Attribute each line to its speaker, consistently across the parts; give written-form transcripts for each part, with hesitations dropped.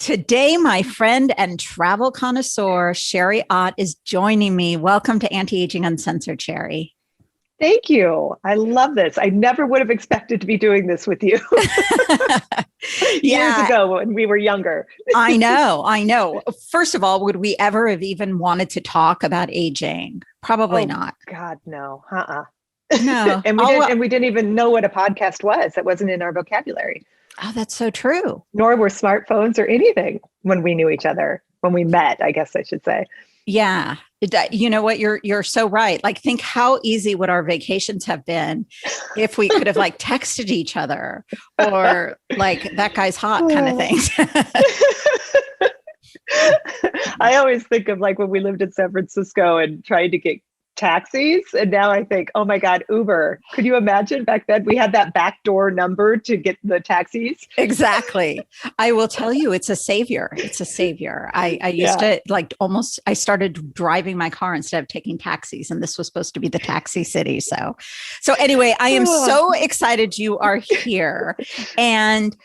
Speaker 1: Today, my friend and travel connoisseur, Sherry Ott, is joining me. Welcome to Anti-Aging Uncensored, Sherry.
Speaker 2: Thank you. I love this. I never would have expected to be doing this with you years ago when we were younger.
Speaker 1: I know. First of all, would we ever have even wanted to talk about aging? Probably not.
Speaker 2: God, no.
Speaker 1: No.
Speaker 2: And we didn't even know what a podcast was. That wasn't in our vocabulary.
Speaker 1: Oh, that's so true.
Speaker 2: Nor were smartphones or anything when we knew each other, when we met, I guess I should say.
Speaker 1: Yeah. You know what? You're so right. Like, think how easy would our vacations have been if we could have like texted each other or like that guy's hot kind of things.
Speaker 2: I always think of like when we lived in San Francisco and tried to get taxis. And now I think, oh my God, Uber. Could you imagine back then we had that backdoor number to get the taxis?
Speaker 1: Exactly. I will tell you, it's a savior. It's a savior. I used to I started driving my car instead of taking taxis. And this was supposed to be the taxi city. So anyway, I am so excited you are here. And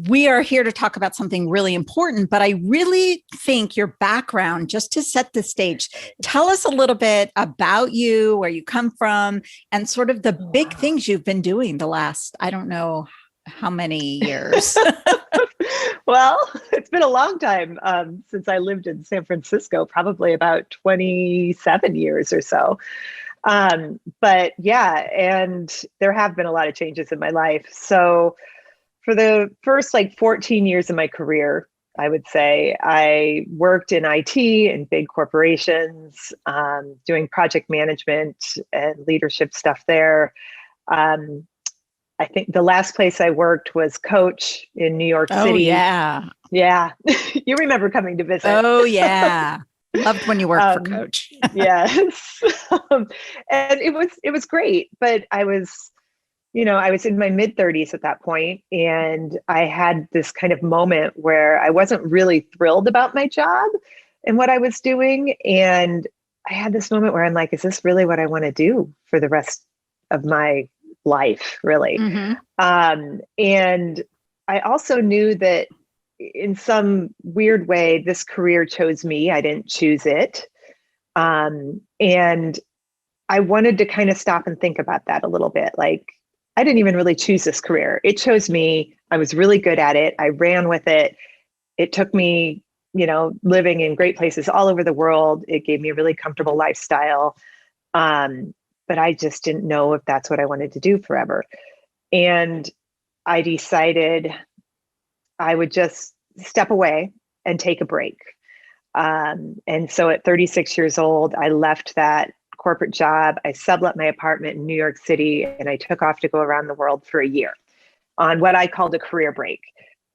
Speaker 1: we are here to talk about something really important, but I really think your background, just to set the stage, tell us a little bit about you, where you come from, and sort of the big things you've been doing the last, I don't know how many years.
Speaker 2: Well, it's been a long time since I lived in San Francisco, probably about 27 years or so. But yeah, and there have been a lot of changes in my life. So for the first 14 years of my career, I would say I worked in IT and big corporations, doing project management and leadership stuff there. I think the last place I worked was Coach in New York City.
Speaker 1: Oh, yeah.
Speaker 2: Yeah. You remember coming to visit.
Speaker 1: Oh, yeah. Loved when you worked for Coach.
Speaker 2: Yes. And it was great, but I was in my mid-30s at that point, and I had this kind of moment where I wasn't really thrilled about my job and what I was doing. And I had this moment where I'm like, is this really what I want to do for the rest of my life, really?
Speaker 1: Mm-hmm.
Speaker 2: And I also knew that in some weird way, this career chose me. I didn't choose it. And I wanted to kind of stop and think about that a little bit. Like, I didn't even really choose this career. It chose me. I was really good at it. I ran with it. It took me, living in great places all over the world. It gave me a really comfortable lifestyle. But I just didn't know if that's what I wanted to do forever. And I decided I would just step away and take a break. And so at 36 years old, I left that corporate job. I sublet my apartment in New York City, and I took off to go around the world for a year on what I called a career break.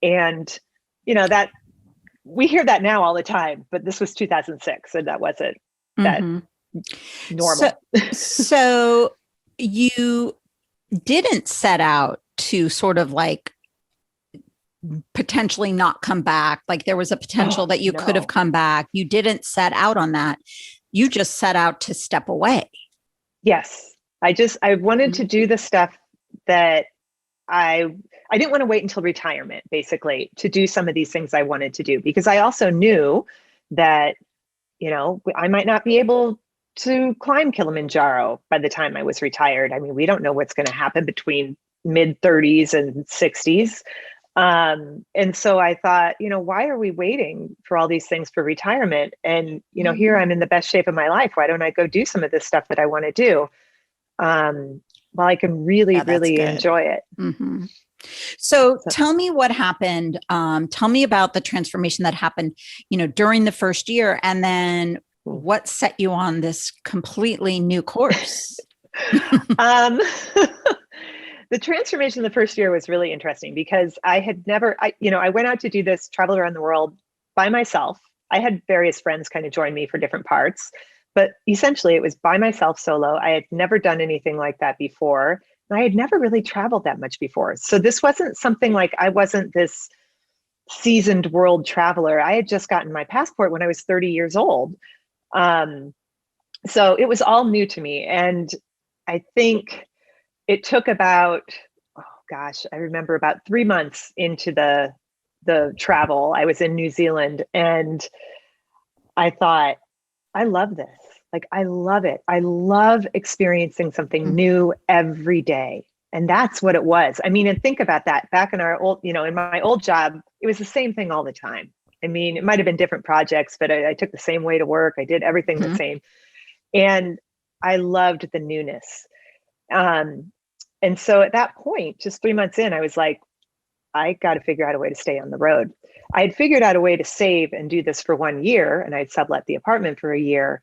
Speaker 2: And, that we hear that now all the time, but this was 2006, and that wasn't that normal.
Speaker 1: So you didn't set out to sort of like potentially not come back. Like there was a potential that you could have come back. You didn't set out on that. You just set out to step away.
Speaker 2: Yes. I wanted to do the stuff that I didn't want to wait until retirement, basically, to do some of these things I wanted to do, because I also knew that, I might not be able to climb Kilimanjaro by the time I was retired. I mean, we don't know what's going to happen between mid 30s and 60s. And so I thought, why are we waiting for all these things for retirement? And, here I'm in the best shape of my life. Why don't I go do some of this stuff that I want to do? While I can really enjoy it.
Speaker 1: Mm-hmm. So tell me what happened. Tell me about the transformation that happened, during the first year, and then what set you on this completely new course?
Speaker 2: The transformation the first year was really interesting because I had never, I went out to do this, travel around the world by myself. I had various friends kind of join me for different parts, but essentially it was by myself solo. I had never done anything like that before. And I had never really traveled that much before. So this wasn't something like, I wasn't this seasoned world traveler. I had just gotten my passport when I was 30 years old. So it was all new to me. And I think it took about, I remember about 3 months into the the travel. I was in New Zealand and I thought, I love this. Like, I love it. I love experiencing something new every day. And that's what it was. I mean, and think about that back in our old, in my old job, it was the same thing all the time. I mean, it might've been different projects, but I took the same way to work. I did everything the same. And I loved the newness. And so at that point, just 3 months in, I was like, I got to figure out a way to stay on the road. I had figured out a way to save and do this for 1 year, and I'd sublet the apartment for a year.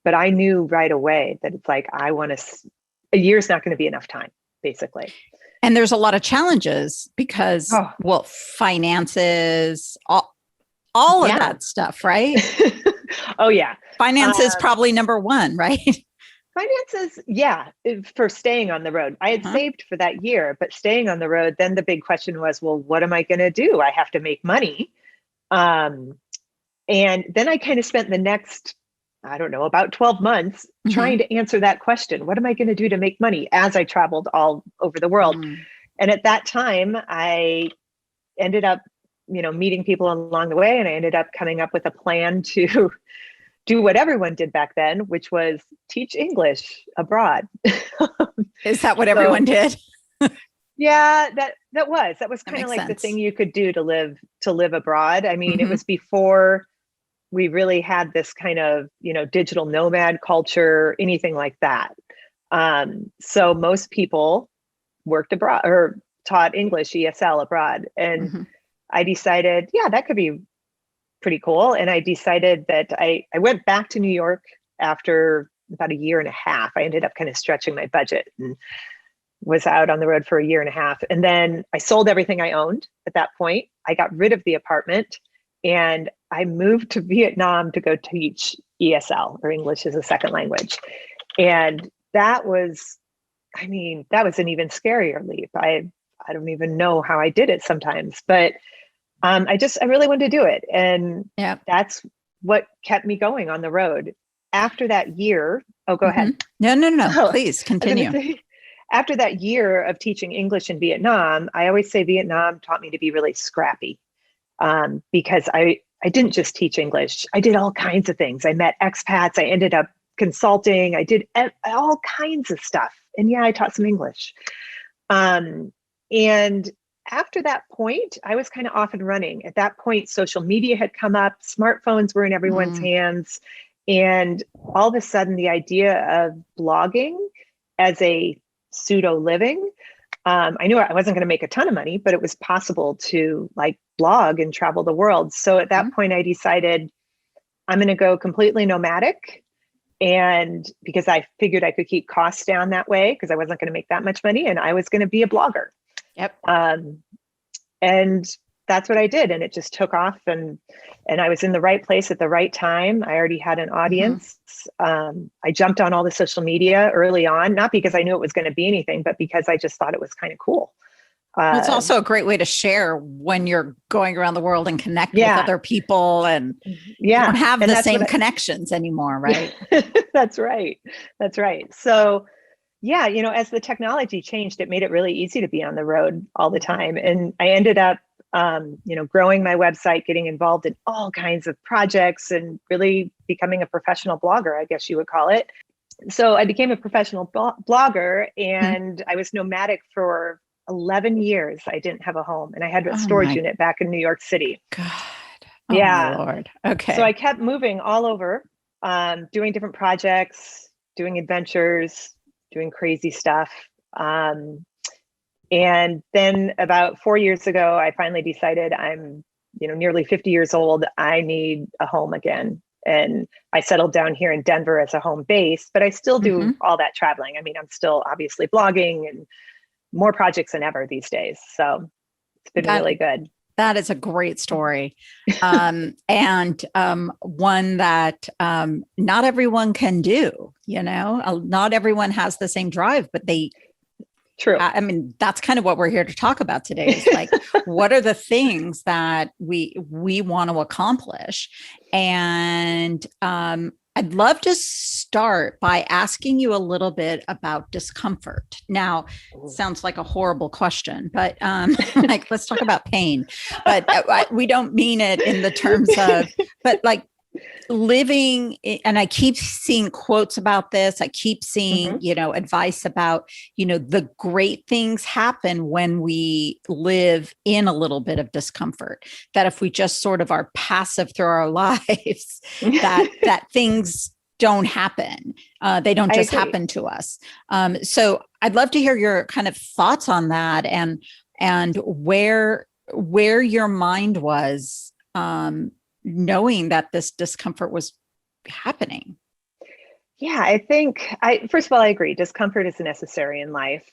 Speaker 2: But I knew right away that it's like, a year's not going to be enough time, basically.
Speaker 1: And there's a lot of challenges because, finances, all of that stuff, right?
Speaker 2: Oh, yeah.
Speaker 1: Finances probably number one, right?
Speaker 2: Finances, yeah, for staying on the road. I had saved for that year, but staying on the road, then the big question was, well, what am I going to do? I have to make money. And then I kind of spent the next, I don't know, about 12 months trying to answer that question. What am I going to do to make money as I traveled all over the world? And at that time, I ended up, meeting people along the way, and I ended up coming up with a plan to do what everyone did back then, which was teach English abroad.
Speaker 1: Is that what everyone did?
Speaker 2: Yeah, that was kind of like the thing you could do to live abroad. I mean, it was before we really had this kind of, digital nomad culture, anything like that. So most people worked abroad or taught English ESL abroad. And I decided, yeah, that could be pretty cool. And I decided that I went back to New York after about a year and a half. I ended up kind of stretching my budget and was out on the road for a year and a half. And then I sold everything I owned at that point. I got rid of the apartment and I moved to Vietnam to go teach ESL, or English as a second language. And that was an even scarier leap. I don't even know how I did it sometimes, but I really wanted to do it. And that's what kept me going on the road. After that year, go ahead.
Speaker 1: No, please continue.
Speaker 2: After that year of teaching English in Vietnam, I always say Vietnam taught me to be really scrappy, because I didn't just teach English. I did all kinds of things. I met expats. I ended up consulting. I did all kinds of stuff. And yeah, I taught some English. And after that point, I was kind of off and running. At that point, social media had come up, smartphones were in everyone's hands. And all of a sudden, the idea of blogging as a pseudo living, I knew I wasn't going to make a ton of money, but it was possible to blog and travel the world. So at that point, I decided I'm going to go completely nomadic. And because I figured I could keep costs down that way, because I wasn't going to make that much money, and I was going to be a blogger.
Speaker 1: Yep.
Speaker 2: And that's what I did. And it just took off, and I was in the right place at the right time. I already had an audience. I jumped on all the social media early on, not because I knew it was going to be anything, but because I just thought it was kind of cool.
Speaker 1: Well, it's also a great way to share when you're going around the world and connect with other people, and you don't have the same connections anymore, right?
Speaker 2: That's right. So yeah, as the technology changed, it made it really easy to be on the road all the time. And I ended up, growing my website, getting involved in all kinds of projects, and really becoming a professional blogger, I guess you would call it. So I became a professional blogger, and I was nomadic for 11 years. I didn't have a home, and I had a storage unit back in New York City.
Speaker 1: God. Oh, my Lord. Okay.
Speaker 2: So I kept moving all over, doing different projects, doing adventures, doing crazy stuff. And then about 4 years ago, I finally decided I'm, nearly 50 years old. I need a home again. And I settled down here in Denver as a home base, but I still do all that traveling. I mean, I'm still obviously blogging, and more projects than ever these days. So it's been really good.
Speaker 1: That is a great story. And one that not everyone can do, not everyone has the same drive, but
Speaker 2: True.
Speaker 1: I mean, that's kind of what we're here to talk about today is like, what are the things that we want to accomplish? And I'd love to start by asking you a little bit about discomfort. Now, sounds like a horrible question, but like, let's talk about pain. But we don't mean it in the terms of, but like, living, and I keep seeing quotes about this. I keep seeing, advice about, the great things happen when we live in a little bit of discomfort, that if we just sort of are passive through our lives, that things don't happen. They don't just happen to us. So I'd love to hear your kind of thoughts on that, and where your mind was, knowing that this discomfort was happening.
Speaker 2: Yeah, I think first of all, I agree. Discomfort is necessary in life.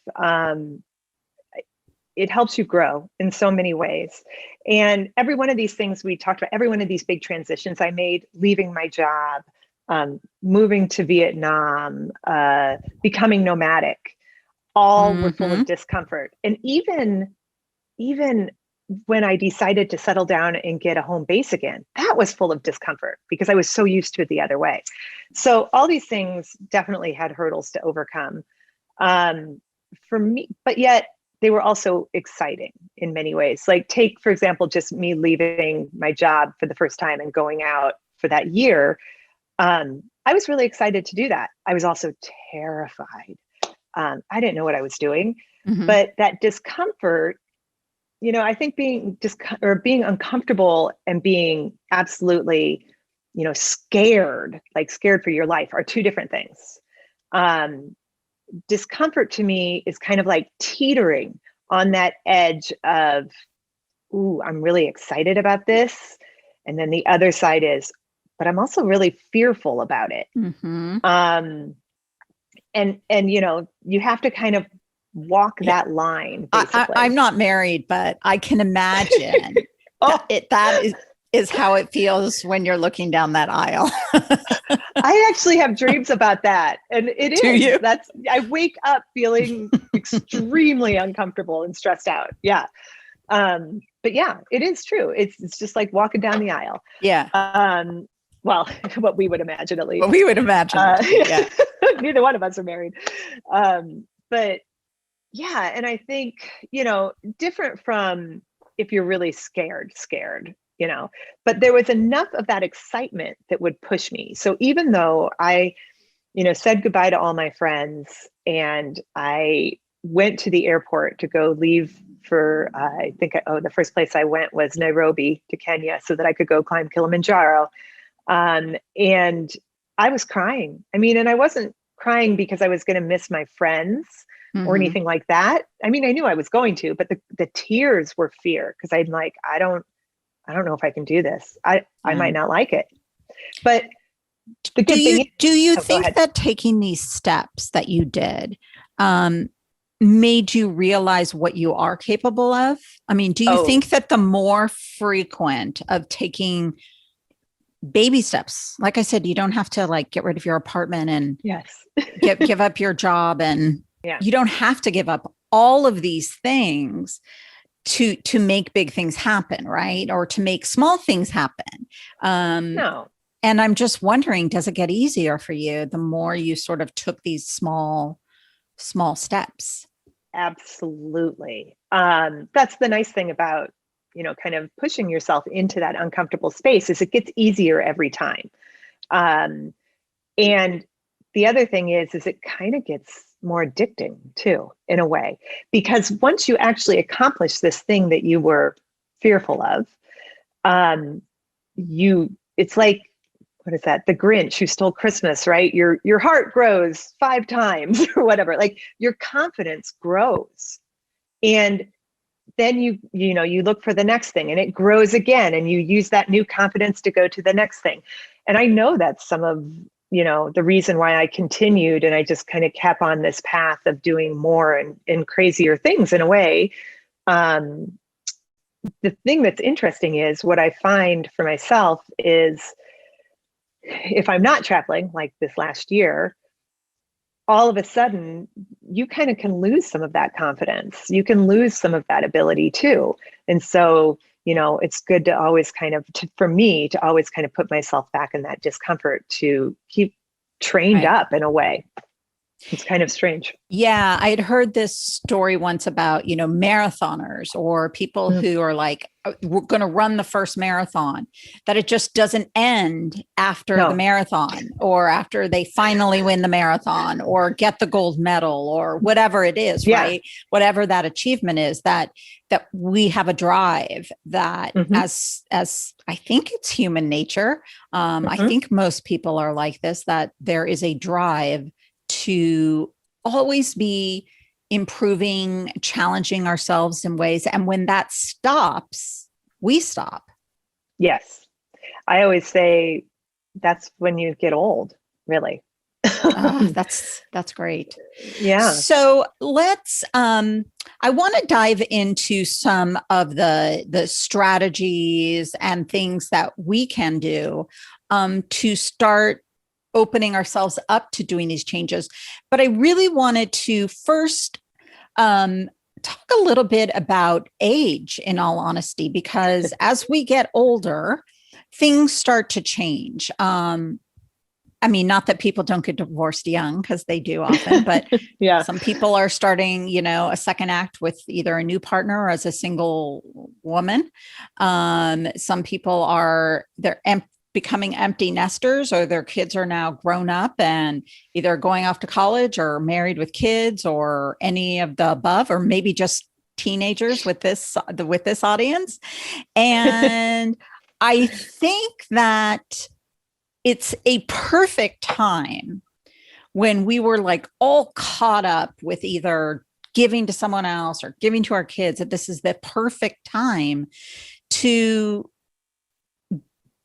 Speaker 2: It helps you grow in so many ways. And every one of these things we talked about, every one of these big transitions I made, leaving my job, moving to Vietnam, becoming nomadic, all were full of discomfort. And even when I decided to settle down and get a home base again, that was full of discomfort because I was so used to it the other way. So all these things definitely had hurdles to overcome for me, but yet they were also exciting in many ways. Like take, for example, just me leaving my job for the first time and going out for that year. I was really excited to do that. I was also terrified. I didn't know what I was doing, but that discomfort, I think being uncomfortable and being absolutely, scared, like scared for your life, are two different things. Discomfort to me is kind of like teetering on that edge of, ooh, I'm really excited about this. And then the other side is, but I'm also really fearful about it. And you have to kind of walk that line, basically.
Speaker 1: I'm not married, but I can imagine that is how it feels when you're looking down that aisle.
Speaker 2: I actually have dreams about that. And it is.
Speaker 1: Do you?
Speaker 2: I wake up feeling extremely uncomfortable and stressed out. Yeah. But yeah, it is true. It's just like walking down the aisle.
Speaker 1: Yeah.
Speaker 2: Well, what we would imagine, at least.
Speaker 1: What we would imagine. Yeah.
Speaker 2: Neither one of us are married. But yeah. And I think, different from if you're really scared, but there was enough of that excitement that would push me. So even though I, said goodbye to all my friends and I went to the airport to go leave for, the first place I went was Nairobi to Kenya so that I could go climb Kilimanjaro. And I was crying. I mean, and I wasn't crying because I was going to miss my friends or anything like that. I mean, I knew I was going to, but the tears were fear because I'm like, I don't know if I can do this. I might not like it. But the good thing is,
Speaker 1: do you think that taking these steps that you did made you realize what you are capable of? I mean, do you think that the more frequent of taking baby steps, like I said, you don't have to like get rid of your apartment and give up your job, and you don't have to give up all of these things to make big things happen, right? Or to make small things happen.
Speaker 2: No.
Speaker 1: And I'm just wondering, does it get easier for you the more you sort of took these small steps?
Speaker 2: Absolutely. That's the nice thing about, kind of pushing yourself into that uncomfortable space is it gets easier every time. And the other thing is it kind of gets more addicting too, in a way, because once you actually accomplish this thing that you were fearful of, it's like, what is that? The Grinch who stole Christmas, right? Your heart grows 5 times or whatever. Like your confidence grows, and then you look for the next thing, and it grows again, and you use that new confidence to go to the next thing. And I know that's some of the reason why I continued, and I just kind of kept on this path of doing more and crazier things in a way. The thing that's interesting is what I find for myself is if I'm not traveling like this last year, all of a sudden you kind of can lose some of that confidence. You can lose some of that ability too. And so, it's good to always for me to always kind of put myself back in that discomfort to keep trained up in a way. It's kind of strange.
Speaker 1: Yeah, I had heard this story once about, marathoners or people who are like, we're going to run the first marathon, that it just doesn't end after the marathon or after they finally win the marathon or get the gold medal or whatever it is, right? Whatever that achievement is, that we have a drive that as I think it's human nature. I think most people are like this, that there is a drive to always be improving, challenging ourselves in ways. And when that stops, we stop.
Speaker 2: Yes. I always say that's when you get old, really.
Speaker 1: That's great.
Speaker 2: Yeah.
Speaker 1: So let's, I want to dive into some of the strategies and things that we can do to start opening ourselves up to doing these changes. But I really wanted to first talk a little bit about age, in all honesty, because as we get older, things start to change. I mean, not that people don't get divorced young, because they do often, but some people are starting, a second act with either a new partner or as a single woman. Some people they're becoming empty nesters, or their kids are now grown up and either going off to college or married with kids or any of the above, or maybe just teenagers with this audience. And I think that it's a perfect time when we were like all caught up with either giving to someone else or giving to our kids, that this is the perfect time to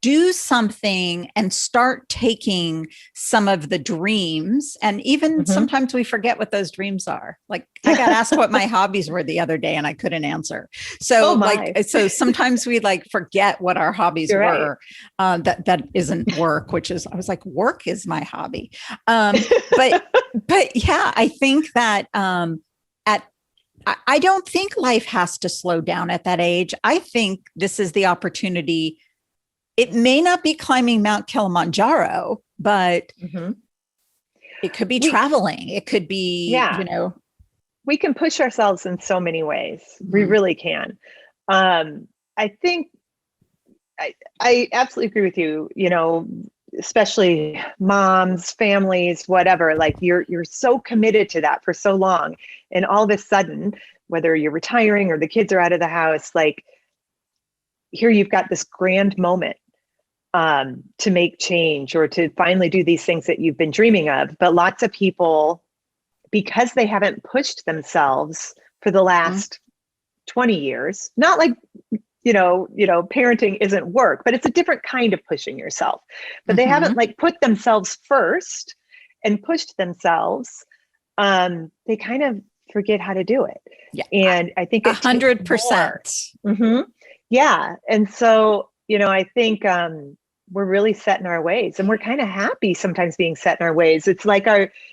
Speaker 1: do something and start taking some of the dreams. And even sometimes we forget what those dreams are. Like, I got asked what my hobbies were the other day and I couldn't answer. So so sometimes we forget what our hobbies were. That isn't work, I was like, work is my hobby. But yeah, I think that I don't think life has to slow down at that age. I think this is the opportunity. It may not be climbing Mount Kilimanjaro, but it could be traveling. It could be,
Speaker 2: we can push ourselves in so many ways. We really can. I think I absolutely agree with you, especially moms, families, whatever, like you're so committed to that for so long. And all of a sudden, whether you're retiring or the kids are out of the house, like here you've got this grand moment to make change or to finally do these things that you've been dreaming of. But lots of people, because they haven't pushed themselves for the last 20 years, not like, parenting isn't work, but it's a different kind of pushing yourself. But they haven't put themselves first and pushed themselves. They kind of forget how to do it. Yeah. And I think
Speaker 1: 100%.
Speaker 2: Yeah. And so, I think we're really set in our ways, and we're kind of happy sometimes being set in our ways. It's like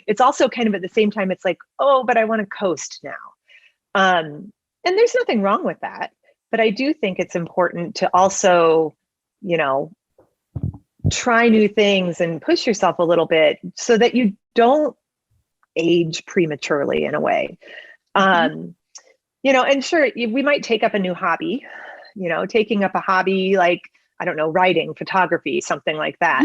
Speaker 2: it's also kind of at the same time, it's like, oh, but I want to coast now. And there's nothing wrong with that. But I do think it's important to also, try new things and push yourself a little bit so that you don't age prematurely in a way. And sure, we might take up a new hobby, taking up a hobby like, I don't know, writing, photography, something like that.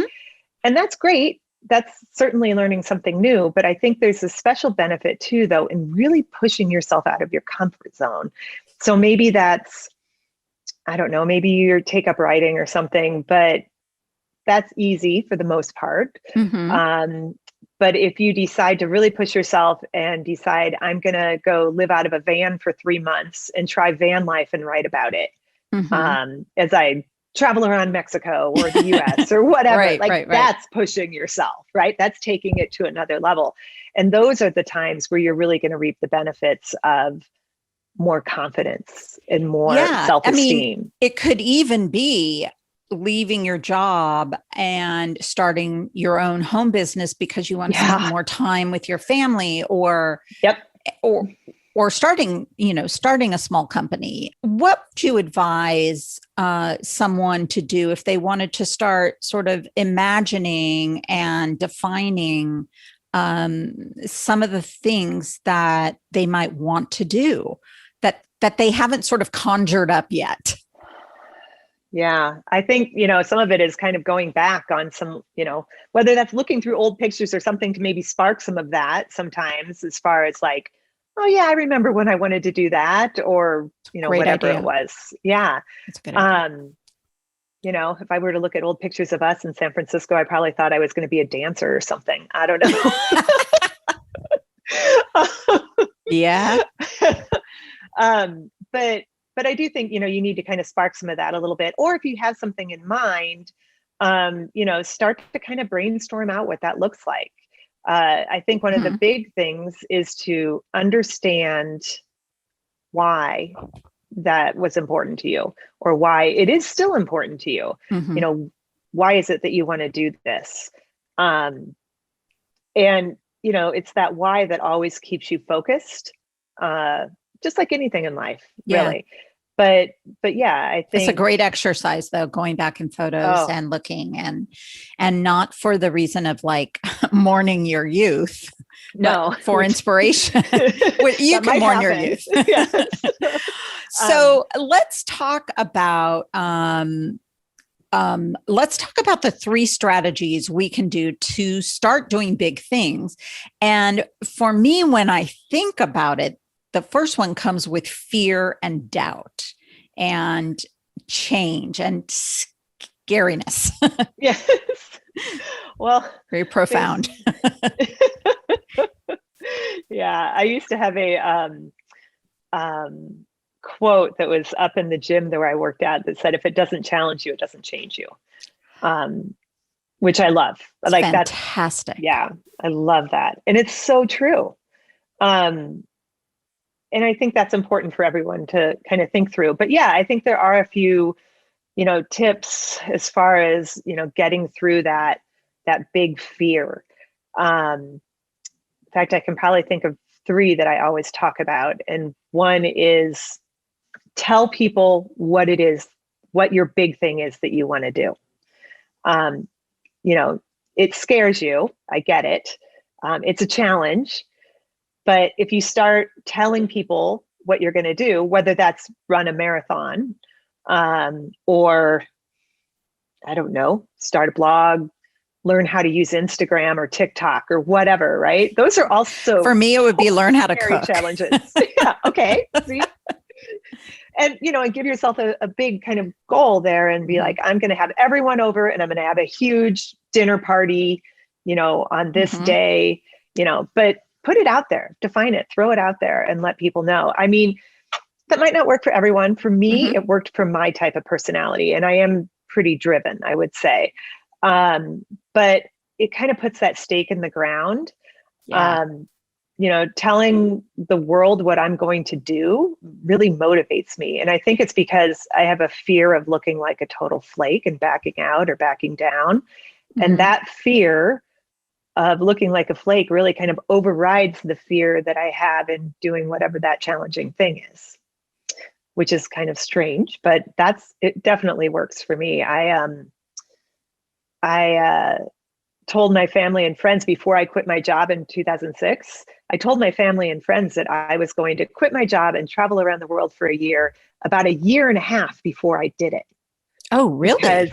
Speaker 2: And that's great. That's certainly learning something new. But I think there's a special benefit too, though, in really pushing yourself out of your comfort zone. So maybe that's, I don't know, maybe you take up writing or something, but that's easy for the most part. But if you decide to really push yourself and decide, I'm going to go live out of a van for 3 months and try van life and write about it as I travel around Mexico or the US or whatever, that's pushing yourself, right? That's taking it to another level. And those are the times where you're really going to reap the benefits of more confidence and more self-esteem.
Speaker 1: I mean, it could even be leaving your job and starting your own home business because you want to spend more time with your family, or or starting a small company. What would you advise someone to do if they wanted to start sort of imagining and defining some of the things that they might want to do that they haven't sort of conjured up yet?
Speaker 2: Yeah, I think, some of it is kind of going back on some, whether that's looking through old pictures or something to maybe spark some of that sometimes, as far as like, oh yeah, I remember when I wanted to do that, or, whatever it was. Yeah.
Speaker 1: That's a good idea.
Speaker 2: If I were to look at old pictures of us in San Francisco, I probably thought I was going to be a dancer or something. I don't know.
Speaker 1: Yeah.
Speaker 2: But I do think, you need to kind of spark some of that a little bit. Or if you have something in mind, start to kind of brainstorm out what that looks like. I think one of the big things is to understand why that was important to you, or why it is still important to you. Why is it that you want to do this? And, it's that why that always keeps you focused, just like anything in life, really. But yeah, I think
Speaker 1: it's a great exercise, though, going back in photos and looking and not for the reason of like mourning your youth, but for inspiration. You can mourn your youth. So let's talk about the 3 strategies we can do to start doing big things. And for me, when I think about it, the first one comes with fear and doubt and change and scariness.
Speaker 2: Yes. Well,
Speaker 1: very profound.
Speaker 2: Yeah. I used to have a quote that was up in the gym where I worked at that said, if it doesn't challenge you, it doesn't change you. Which I love.
Speaker 1: It's like fantastic.
Speaker 2: Yeah. I love that. And it's so true. And I think that's important for everyone to kind of think through. But yeah, I think there are a few, tips as far as, getting through that big fear. In fact, I can probably think of 3 that I always talk about. And one is tell people what it is, what your big thing is that you want to do. It scares you. I get it. It's a challenge. But if you start telling people what you're going to do, whether that's run a marathon, or I don't know, start a blog, learn how to use Instagram or TikTok or whatever, right? Those are also,
Speaker 1: for me, it would be learn how to cook.
Speaker 2: Challenges. Yeah. Okay. See? And, and give yourself a big kind of goal there and be like, I'm going to have everyone over and I'm going to have a huge dinner party, on this day, but put it out there, define it, throw it out there and let people know. I mean, that might not work for everyone. For me, it worked for my type of personality, and I am pretty driven, I would say. But it kind of puts that stake in the ground. Yeah. Telling the world what I'm going to do really motivates me. And I think it's because I have a fear of looking like a total flake and backing out or backing down. And that fear of looking like a flake really kind of overrides the fear that I have in doing whatever that challenging thing is, which is kind of strange, but it definitely works for me. I told my family and friends before I quit my job in 2006, I told my family and friends that I was going to quit my job and travel around the world for a year, about a year and a half before I did it.
Speaker 1: Oh, really?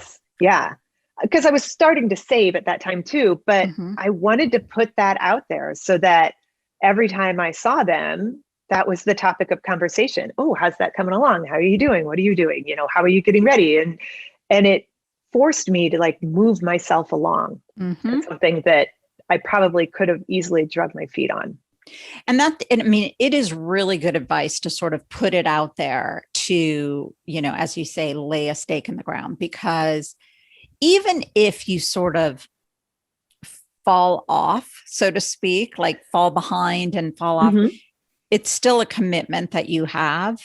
Speaker 2: Because I was starting to save at that time too, but I wanted to put that out there so that every time I saw them, that was the topic of conversation. Oh, how's that coming along? How are you doing? What are you doing? How are you getting ready? And it forced me to like move myself along. Something that I probably could have easily drugged my feet on.
Speaker 1: And I mean, it is really good advice to sort of put it out there to, as you say, lay a stake in the ground, because even if you sort of fall off, so to speak, like fall behind and fall off, it's still a commitment that you have.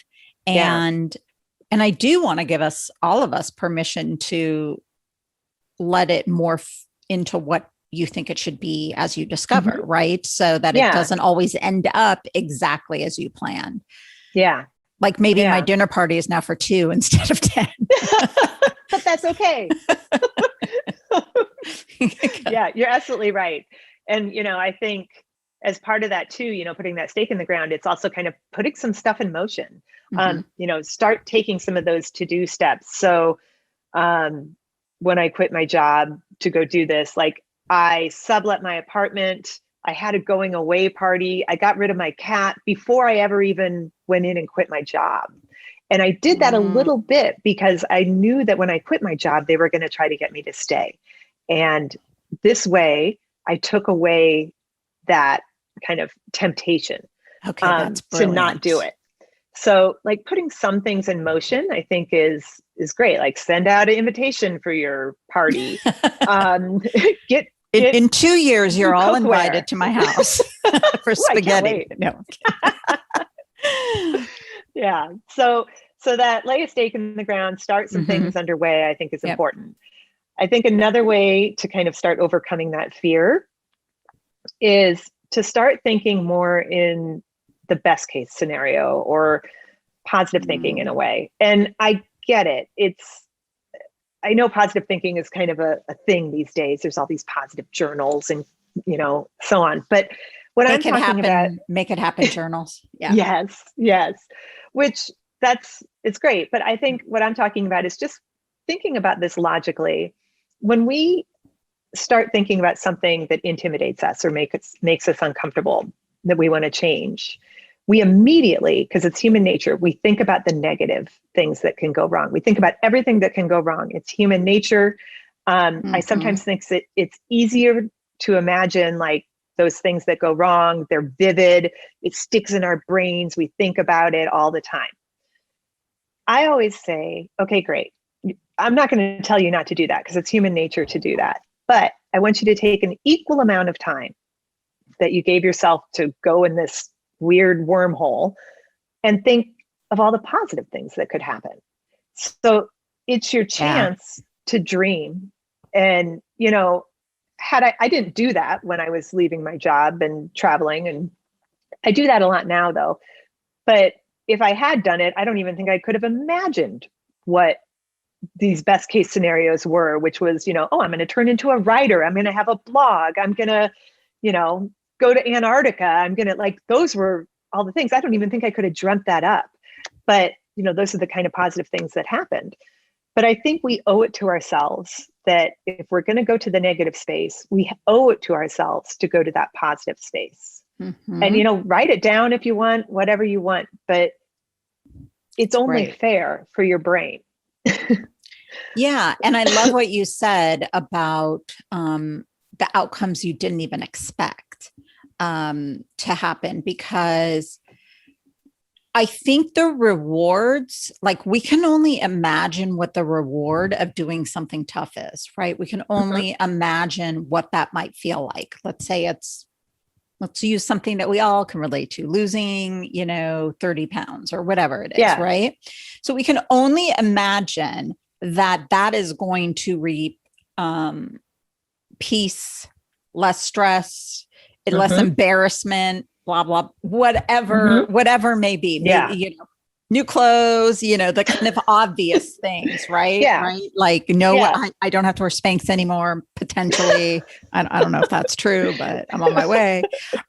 Speaker 1: And And I do want to give all of us permission to let it morph into what you think it should be as you discover, right? So that it doesn't always end up exactly as you plan.
Speaker 2: Yeah.
Speaker 1: Like maybe my dinner party is now for 2 instead of 10.
Speaker 2: But that's okay. Yeah, you're absolutely right. And, I think as part of that too, putting that stake in the ground, it's also kind of putting some stuff in motion. Start taking some of those to-do steps. So when I quit my job to go do this, like I sublet my apartment, I had a going away party, I got rid of my cat before I ever even went in and quit my job. And I did that a little bit because I knew that when I quit my job, they were going to try to get me to stay. And this way, I took away that kind of temptation
Speaker 1: that's
Speaker 2: to not do it. So like putting some things in motion, I think is great. Like send out an invitation for your party.
Speaker 1: In 2 years, you're all invited to my house for spaghetti. No.
Speaker 2: Yeah. So that lay a stake in the ground, start some things underway, I think is important. I think another way to kind of start overcoming that fear is to start thinking more in the best case scenario or positive thinking in a way. And I get it. I know positive thinking is kind of a thing these days. There's all these positive journals and, so on. But what I'm talking about,
Speaker 1: make it happen journals.
Speaker 2: Yeah. Yes. Which it's great. But I think what I'm talking about is just thinking about this logically. When we start thinking about something that intimidates us or makes us uncomfortable, that we want to change, we immediately, because it's human nature, we think about the negative things that can go wrong. We think about everything that can go wrong. It's human nature. I sometimes think that it's easier to imagine like those things that go wrong. They're vivid. It sticks in our brains. We think about it all the time. I always say, okay, great. I'm not going to tell you not to do that because it's human nature to do that. But I want you to take an equal amount of time that you gave yourself to go in this weird wormhole and think of all the positive things that could happen. So it's your chance to dream. And, I didn't do that when I was leaving my job and traveling. And I do that a lot now though. But if I had done it, I don't even think I could have imagined what these best case scenarios were, which was, I'm going to turn into a writer. I'm going to have a blog. I'm going to, go to Antarctica. I'm going to those were all the things. I don't even think I could have dreamt that up, but those are the kind of positive things that happened. But I think we owe it to ourselves that if we're going to go to the negative space, we owe it to ourselves to go to that positive space. And, write it down if you want, whatever you want, but it's only fair for your brain.
Speaker 1: Yeah. And I love what you said about the outcomes you didn't even expect to happen, because I think the rewards, like we can only imagine what the reward of doing something tough is, right? We can only imagine what that might feel like. Let's use something that we all can relate to, losing, 30 pounds or whatever it is, right? So we can only imagine that is going to reap peace, less stress, less embarrassment, blah, blah, whatever may be. Maybe, new clothes, the kind of obvious things, right? Right. Like, I don't have to wear Spanx anymore, potentially. I don't know if that's true, but I'm on my way.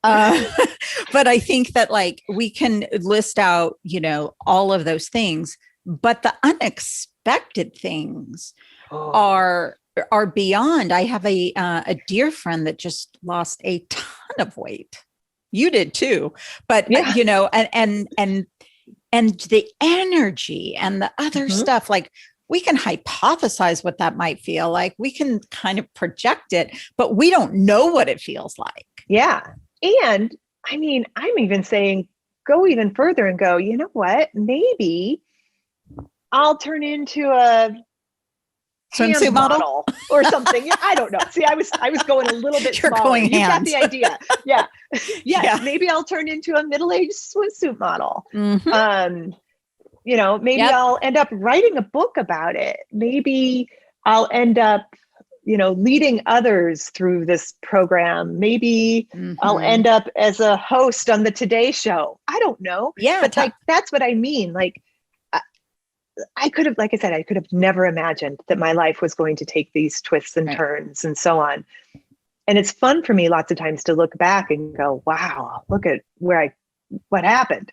Speaker 1: But I think that we can list out, all of those things, but the unexpected things are beyond. I have a dear friend that just lost a ton of weight. You did too, but and the energy and the other stuff, we can hypothesize what that might feel like. We can kind of project it, but we don't know what it feels like.
Speaker 2: Yeah. And I mean, I'm even saying, go even further and go, you know what, maybe I'll turn into a
Speaker 1: swimsuit model
Speaker 2: or something. I don't know. See, I was going a little bit
Speaker 1: You're
Speaker 2: smaller.
Speaker 1: Going
Speaker 2: you
Speaker 1: hands.
Speaker 2: got the idea. Yeah. Yes. Yeah. Maybe I'll turn into a middle-aged swimsuit model. Maybe
Speaker 1: Yep.
Speaker 2: I'll end up writing a book about it. Maybe I'll end up, leading others through this program. Maybe I'll
Speaker 1: Mm-hmm.
Speaker 2: end up as a host on the Today Show. I don't know.
Speaker 1: Yeah.
Speaker 2: But like, that's what I mean. Like, I could have, like I said, I could have never imagined that my life was going to take these twists and
Speaker 1: Right.
Speaker 2: turns and so on. And it's fun for me lots of times to look back and go, wow, look at what happened.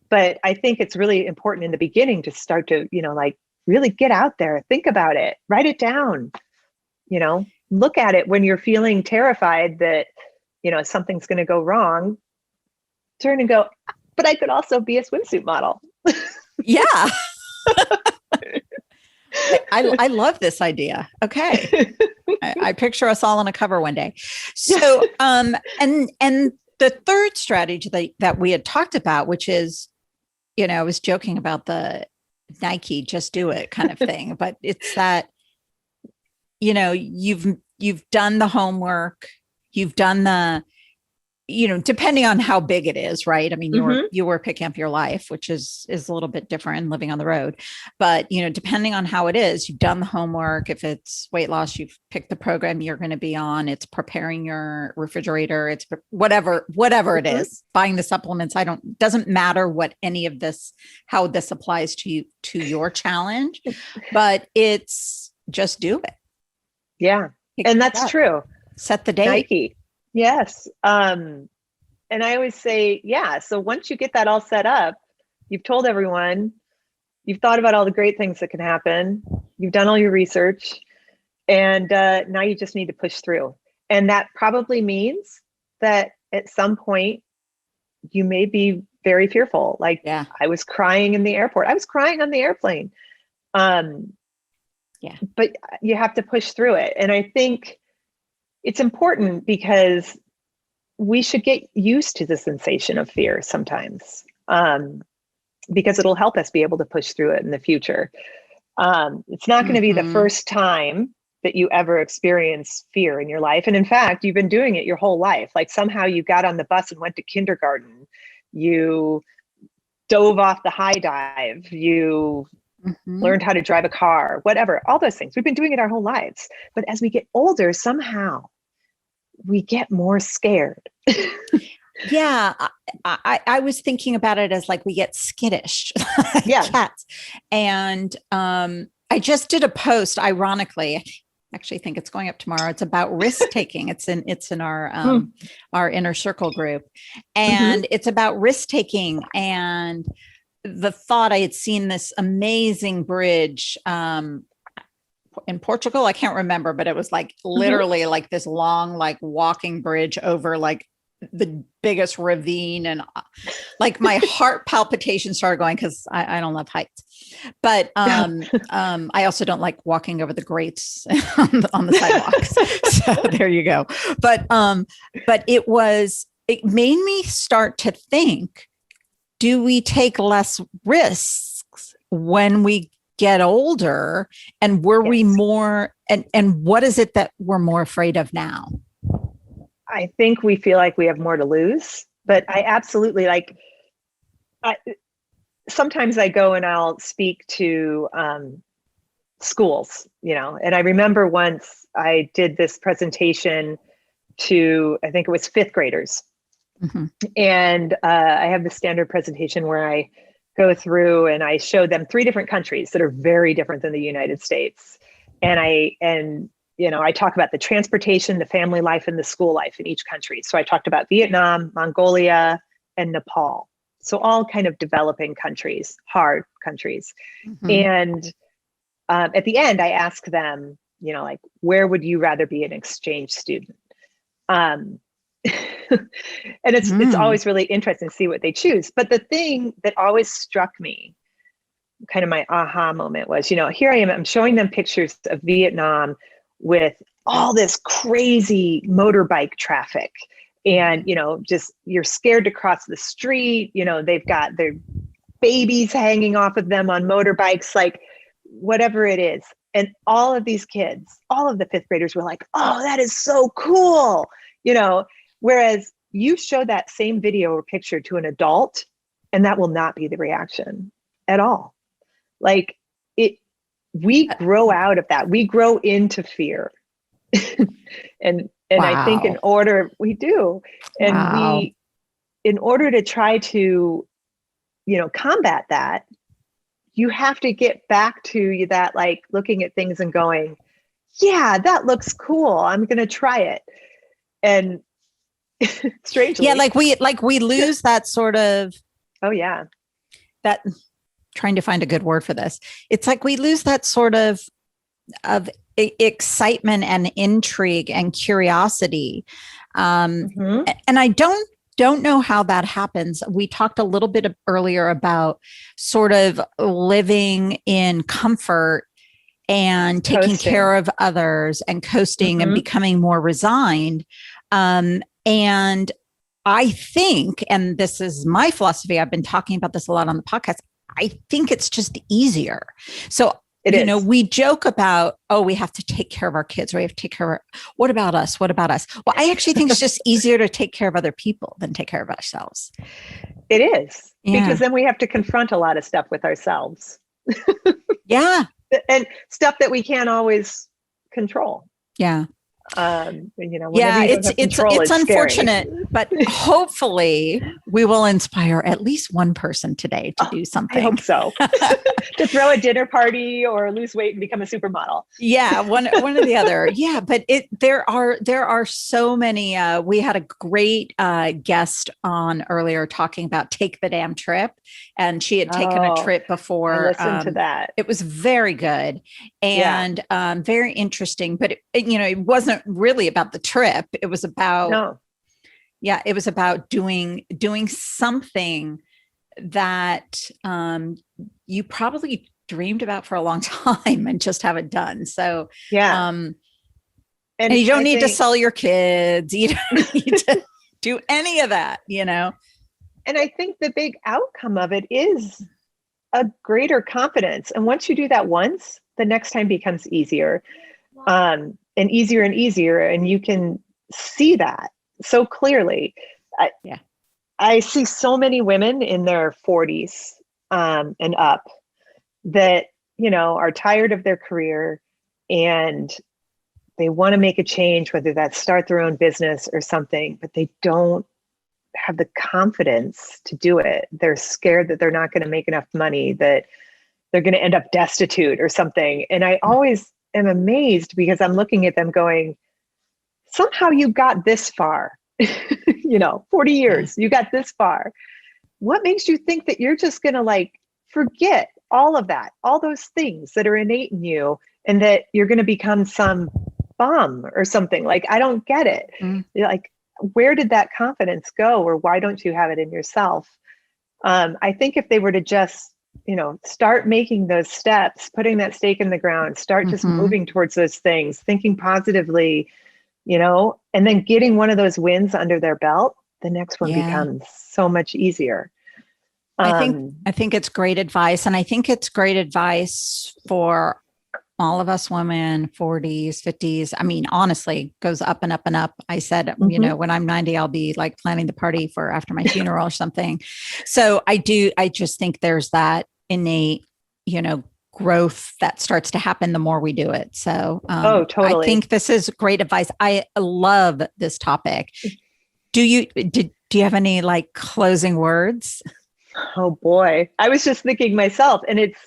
Speaker 2: But I think it's really important in the beginning to start to, like really get out there, think about it, write it down, look at it when you're feeling terrified that, something's going to go wrong, turn and go, but I could also be a swimsuit model.
Speaker 1: Yeah. I love this idea. Okay. I picture us all on a cover one day. So, and the third strategy that we had talked about, which is, I was joking about the Nike just do it kind of thing, but it's that, you've done the homework, you've done the, depending on how big it is, right? I mean, you were picking up your life, which is a little bit different, living on the road. But depending on how it is, you've done the homework. If it's weight loss, you've picked the program you're going to be on. It's preparing your refrigerator. It's whatever it is. Buying the supplements. Doesn't matter what any of this, how this applies to you, to your challenge, but it's just do it.
Speaker 2: Yeah, and that's true.
Speaker 1: Set the date.
Speaker 2: Nike. Yes. And I always say, yeah. So once you get that all set up, you've told everyone, you've thought about all the great things that can happen, you've done all your research, and now you just need to push through. And that probably means that at some point you may be very fearful. Like, yeah. I was crying in the airport. I was crying on the airplane.
Speaker 1: Yeah.
Speaker 2: But you have to push through it. And I think it's important because we should get used to the sensation of fear sometimes, because it'll help us be able to push through it in the future. It's not going to be the first time that you ever experience fear in your life. And in fact, you've been doing it your whole life. Like somehow you got on the bus and went to kindergarten. You dove off the high dive. You learned how to drive a car, whatever, all those things. We've been doing it our whole lives. But as we get older, somehow we get more scared.
Speaker 1: Yeah. I was thinking about it as like we get skittish,
Speaker 2: yeah.
Speaker 1: Cats. And I just did a post, ironically, I actually think it's going up tomorrow. It's about risk taking. It's in our inner circle group. And it's about risk taking. And the thought, I had seen this amazing bridge in Portugal. I can't remember, but it was like literally like this long, like walking bridge over like the biggest ravine. And like my heart palpitation started going because I don't love heights. But I also don't like walking over the grates on the sidewalks. So there you go. But it made me start to think, do we take less risks when we get older? And were we more, and what is it that we're more afraid of now?
Speaker 2: I think we feel like we have more to lose, but I absolutely sometimes I go and I'll speak to schools, and I remember once I did this presentation to, I think it was fifth graders. And I have the standard presentation where I go through and I show them 3 different countries that are very different than the United States. And I talk about the transportation, the family life, and the school life in each country. So I talked about Vietnam, Mongolia, and Nepal. So all kind of developing countries, hard countries. And at the end, I ask them, like, where would you rather be an exchange student? And it's always really interesting to see what they choose. But the thing that always struck me, kind of my aha moment, was, here I am, I'm showing them pictures of Vietnam with all this crazy motorbike traffic. And, just you're scared to cross the street. They've got their babies hanging off of them on motorbikes, like whatever it is. And all of these kids, all of the fifth graders were like, oh, that is so cool. Whereas you show that same video or picture to an adult, and that will not be the reaction at all. Like we grow out of that. We grow into fear. and I think
Speaker 1: Wow.
Speaker 2: we do. And
Speaker 1: Wow.
Speaker 2: in order to try to, combat that, you have to get back to that, like looking at things and going, yeah, that looks cool. I'm going to try it. And strangely.
Speaker 1: Yeah. Like we lose that sort of,
Speaker 2: oh yeah.
Speaker 1: that trying to find a good word for this. It's like we lose that sort of excitement and intrigue and curiosity. And I don't know how that happens. We talked a little bit earlier about sort of living in comfort and taking care of others and coasting and becoming more resigned. And I think, and this is my philosophy, I've been talking about this a lot on the podcast, I think it's just easier. So, we joke about, we have to take care of our kids, or we have to take care of what about us? What about us? Well, I actually think it's just easier to take care of other people than take care of ourselves.
Speaker 2: It is. Yeah. Because then we have to confront a lot of stuff with ourselves.
Speaker 1: Yeah.
Speaker 2: And stuff that we can't always control.
Speaker 1: Yeah.
Speaker 2: It's
Speaker 1: unfortunate, but hopefully we will inspire at least one person today to do something.
Speaker 2: I hope so. To throw a dinner party or lose weight and become a supermodel.
Speaker 1: Yeah, one or the other. Yeah, but there are so many. We had a great guest on earlier talking about take the damn trip, and she had taken a trip before.
Speaker 2: I listened to that.
Speaker 1: It was very good and very interesting, but it wasn't really about the trip. It was about it was about doing something that you probably dreamed about for a long time and just haven't done. So and you don't need to sell your kids. You don't need to do any of that, And
Speaker 2: I think the big outcome of it is a greater confidence. And once you do that once, the next time becomes easier. And easier and easier. And you can see that so clearly. I see so many women in their 40s and up that, are tired of their career and they want to make a change, whether that's start their own business or something, but they don't have the confidence to do it. They're scared that they're not going to make enough money, that they're going to end up destitute or something. And I always am amazed because I'm looking at them going, somehow you got this far, 40 years, you got this far. What makes you think that you're just going to forget all of that, all those things that are innate in you, and that you're going to become some bum or something? I don't get it. Where did that confidence go? Or why don't you have it in yourself? I think if they were to just start making those steps, putting that stake in the ground, start just moving towards those things, thinking positively, and then getting one of those wins under their belt, the next one becomes so much easier.
Speaker 1: I think it's great advice. And I think it's great advice for all of us women, 40s, 50s. I mean, honestly, goes up and up and up. I said, when I'm 90, I'll be planning the party for after my funeral or something. So I just think there's that innate, growth that starts to happen the more we do it. So totally. I think this is great advice. I love this topic. Do you have any closing words?
Speaker 2: Oh boy. I was just thinking myself, and it's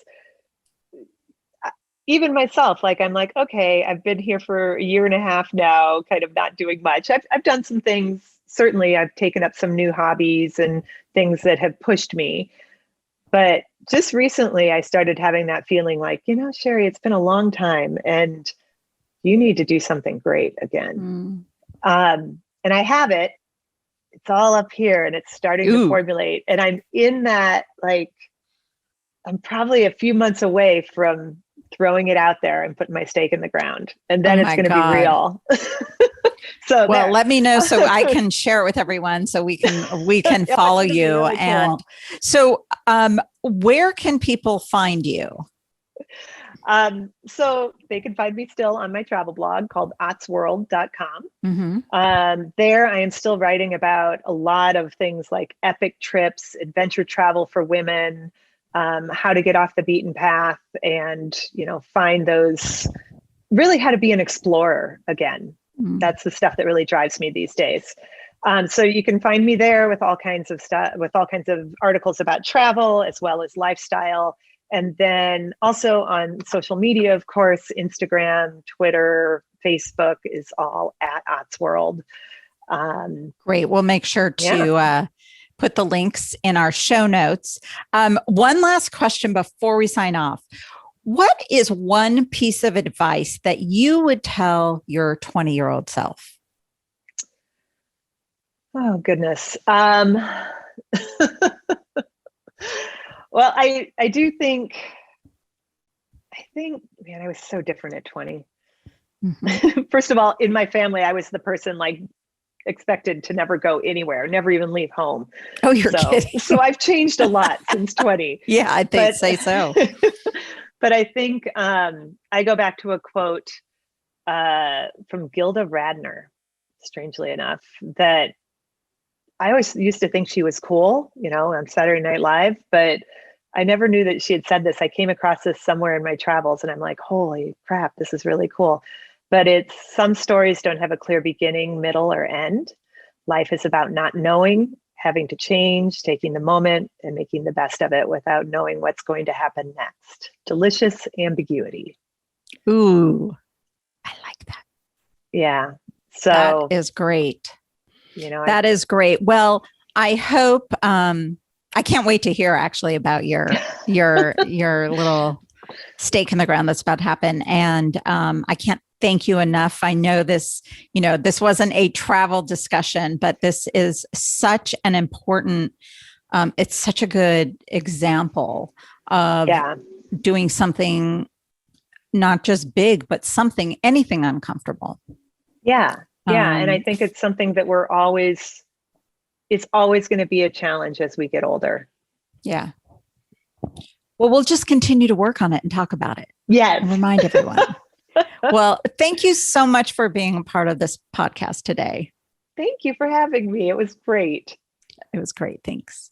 Speaker 2: even myself, I'm okay, I've been here for a year and a half now, kind of not doing much. I've done some things. Certainly I've taken up some new hobbies and things that have pushed me. But just recently I started having that feeling Sherry, it's been a long time and you need to do something great again. And I have it. It's all up here and it's starting to formulate. And I'm in that, I'm probably a few months away from throwing it out there and putting my stake in the ground. And then it's going to be real. So
Speaker 1: let me know so I can share it with everyone so we can follow you. Really and cool. So where can people find you?
Speaker 2: So they can find me still on my travel blog called otsworld.com. There I am still writing about a lot of things like epic trips, adventure travel for women, how to get off the beaten path and, find those, really how to be an explorer again. That's the stuff that really drives me these days. So you can find me there with all kinds of stuff, with all kinds of articles about travel as well as lifestyle. And then also on social media, of course, Instagram, Twitter, Facebook is all at Ott's World.
Speaker 1: Great. We'll make sure to put the links in our show notes. One last question before we sign off. What is one piece of advice that you would tell your 20-year-old self?
Speaker 2: Oh, goodness. Well, I think, man, I was so different at 20. Mm-hmm. First of all, in my family, I was the person like expected to never go anywhere, never even leave home.
Speaker 1: Oh, you're kidding.
Speaker 2: So I've changed a lot since 20.
Speaker 1: Yeah, I'd say so.
Speaker 2: But I think I go back to a quote from Gilda Radner, strangely enough, that I always used to think she was cool, on Saturday Night Live, but I never knew that she had said this. I came across this somewhere in my travels and I'm like, holy crap, this is really cool. But it's, some stories don't have a clear beginning, middle, or end. Life is about not knowing, having to change, taking the moment and making the best of it without knowing what's going to happen next. Delicious ambiguity.
Speaker 1: Ooh, I like that.
Speaker 2: Yeah. So
Speaker 1: that is great. That is great. Well, I hope, I can't wait to hear actually about your little stake in the ground that's about to happen. And I can't thank you enough. I know this, this wasn't a travel discussion, but this is such an important, it's such a good example of doing something, not just big, but anything uncomfortable.
Speaker 2: Yeah. Yeah. And I think it's something that it's always going to be a challenge as we get older.
Speaker 1: Yeah. Well, we'll just continue to work on it and talk about it.
Speaker 2: Yes.
Speaker 1: And remind everyone. Well, thank you so much for being a part of this podcast today.
Speaker 2: Thank you for having me. It was great.
Speaker 1: It was great. Thanks.